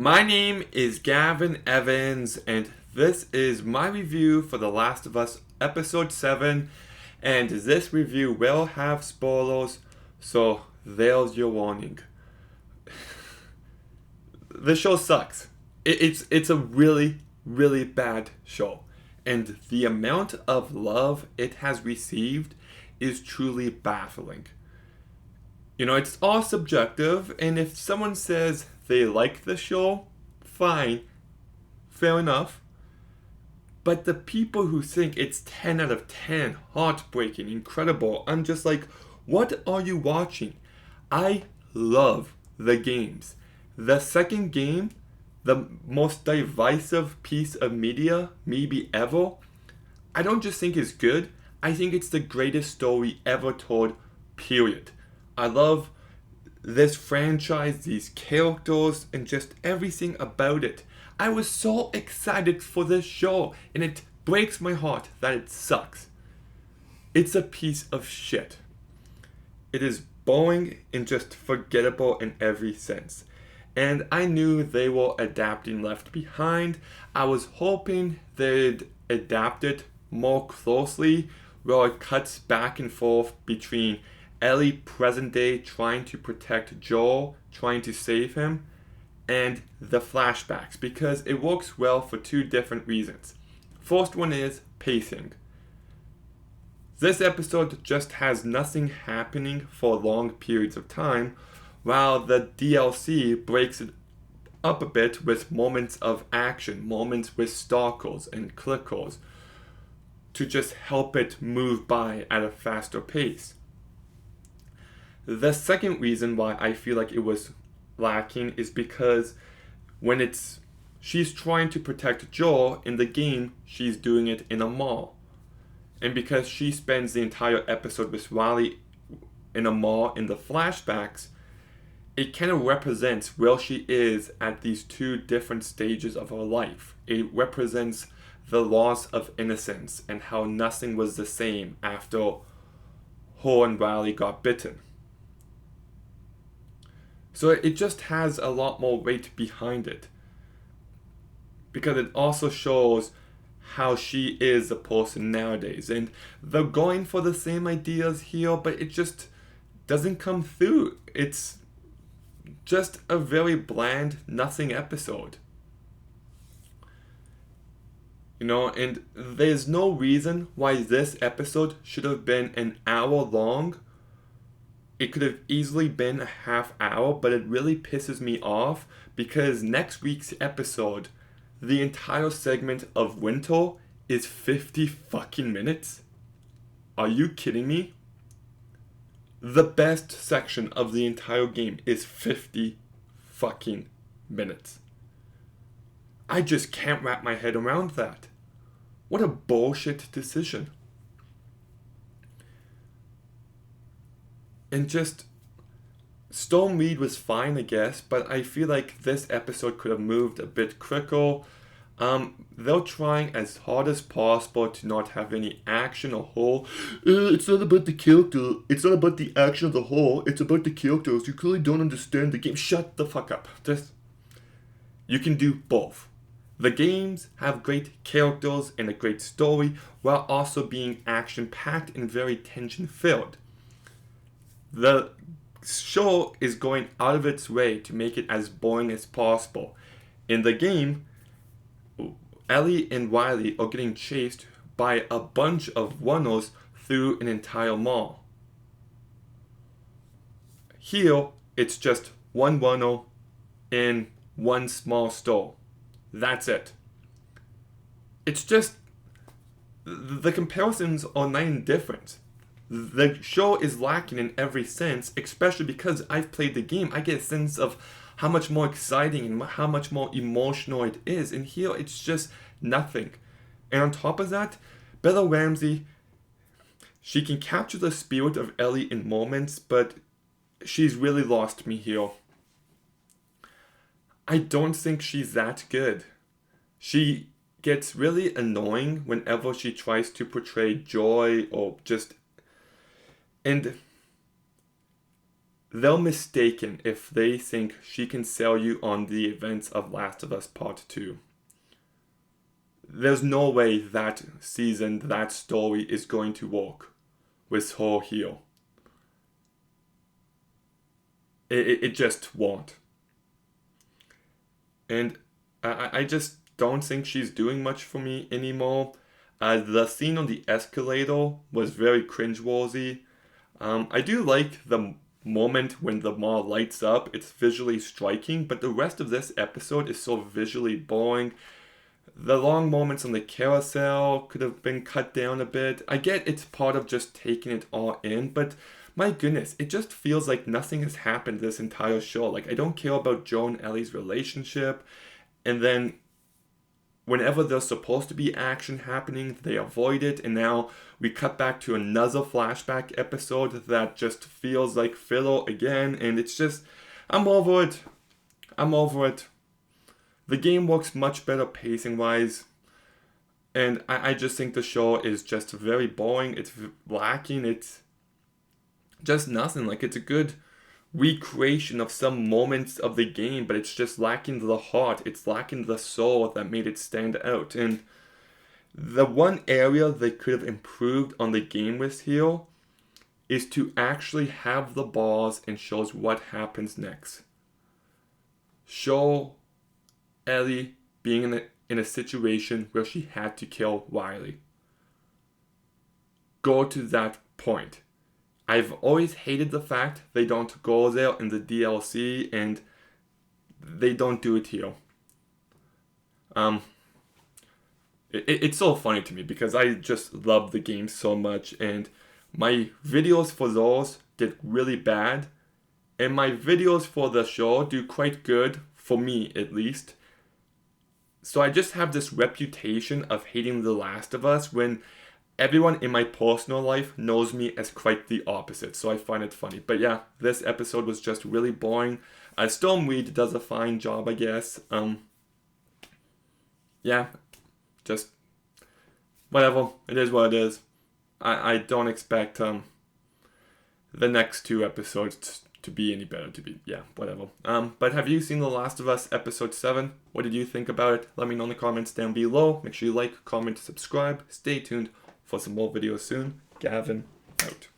My name is Gavin Evans, and this is my review for The Last of Us Episode 7. And this review will have spoilers, so there's your warning. The show sucks. It's a really bad show. And the amount of love it has received is truly baffling. It's all subjective, and if someone says they like the show, fine, fair enough. But the people who think it's 10 out of 10, heartbreaking, incredible, I'm just like, what are you watching? I love the games. The second game, the most divisive piece of media maybe ever, I don't just think it's good, I think it's the greatest story ever told, period. I love this franchise, these characters, and just everything about it. I was so excited for this show, and it breaks my heart that it sucks. It's a piece of shit. It is boring and just forgettable in every sense. And I knew they were adapting Left Behind. I was hoping they'd adapt it more closely, where it cuts back and forth between Ellie present day trying to protect Joel, trying to save him, and the flashbacks, because it works well for two different reasons. First one is pacing. This episode just has nothing happening for long periods of time, while the DLC breaks it up a bit with moments of action, moments with stalkers and clickers, to just help it move by at a faster pace. The second reason why I feel like it was lacking is because when she's trying to protect Joel in the game, she's doing it in a mall. And because she spends the entire episode with Riley in a mall in the flashbacks, it kind of represents where she is at these two different stages of her life. It represents the loss of innocence and how nothing was the same after her and Riley got bitten. So it just has a lot more weight behind it. Because it also shows how she is a person nowadays. And they're going for the same ideas here, but it just doesn't come through. It's just a very bland, nothing episode. And there's no reason why this episode should have been an hour long. It could have easily been a half hour, but it really pisses me off because next week's episode, the entire segment of Winter is 50 fucking minutes. Are you kidding me? The best section of the entire game is 50 fucking minutes. I just can't wrap my head around that. What a bullshit decision. And just, Storm Reed was fine, I guess, but I feel like this episode could have moved a bit quicker. They're trying as hard as possible to not have any action or whole. It's not about the character. It's not about the action of the whole. It's about the characters. You clearly don't understand the game. Shut the fuck up. You can do both. The games have great characters and a great story, while also being action-packed and very tension-filled. The show is going out of its way to make it as boring as possible. In the game, Ellie and Riley are getting chased by a bunch of runners through an entire mall. Here, it's just one runner in one small store. That's it. It's just, the comparisons are not even different. The show is lacking in every sense, especially because I've played the game. I get a sense of how much more exciting and how much more emotional it is. And here, it's just nothing. And on top of that, Bella Ramsey, she can capture the spirit of Ellie in moments, but she's really lost me here. I don't think she's that good. She gets really annoying whenever she tries to portray joy or just... And they're mistaken if they think she can sell you on the events of Last of Us Part 2. There's no way that season, that story is going to work with her here. It just won't. And I just don't think she's doing much for me anymore. The scene on the escalator was very cringeworthy. I do like the moment when the mall lights up. It's visually striking, but the rest of this episode is so visually boring. The long moments on the carousel could have been cut down a bit. I get it's part of just taking it all in, but my goodness, it just feels like nothing has happened this entire show. Like, I don't care about Joe and Ellie's relationship, and then whenever there's supposed to be action happening, they avoid it, and now we cut back to another flashback episode that just feels like filler again, and it's just, I'm over it. I'm over it. The game works much better pacing-wise, and I just think the show is just very boring. It's lacking. It's just nothing. Like, it's a good recreation of some moments of the game, but it's just lacking the heart. It's lacking the soul that made it stand out. And the one area they could have improved on the game with here is to actually have the balls and shows what happens next. Show Ellie being in a situation where she had to kill Riley. Go to that point. I've always hated the fact they don't go there in the DLC, and they don't do it here. It's so funny to me because I just love the game so much, and my videos for those did really bad, and my videos for the show do quite good, for me at least. So I just have this reputation of hating The Last of Us when everyone in my personal life knows me as quite the opposite. So I find it funny. But yeah, this episode was just really boring. Storm Reed does a fine job, I guess. Yeah, just whatever. It is what it is. I don't expect the next two episodes to be any better, yeah, whatever. But have you seen The Last of Us episode 7? What did you think about it? Let me know in the comments down below. Make sure you like, comment, subscribe. Stay tuned for some more videos soon. Gavin, out.